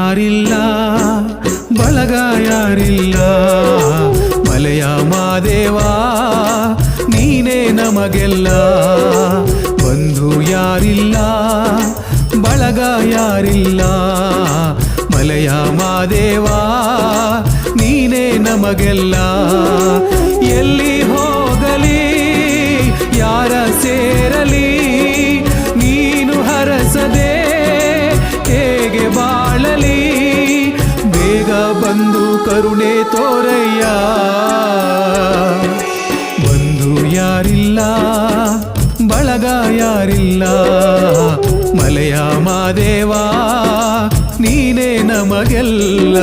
ಯಾರಿಲ್ಲ ಬಳಗ ಯಾರಿಲ್ಲ ಮಲೆಯ ಮಾದೇವ ನೀನೇ ನಮಗೆಲ್ಲ ಬಂಧು ಯಾರಿಲ್ಲ ಬಳಗ ಯಾರಿಲ್ಲ ಮಲೆಯ ಮಾದೇವ ನೀನೇ ನಮಗೆಲ್ಲ ಎಲ್ಲಿ ಹೋಗಲಿ ಯಾರ ಸೇರಲಿ ನೀನು ಹರಸದೆ ಹೇಗೆ ಬಾಳಲಿ ಬೇಗ ಬಂದು ಕರುಣೆ ತೋರಯ್ಯ ಬಂಧು ಯಾರಿಲ್ಲ ಬಳಗ ಯಾರಿಲ್ಲ ಮಲೆಯ ಮಾದೇವ ನೀನೇ ನಮಗೆಲ್ಲ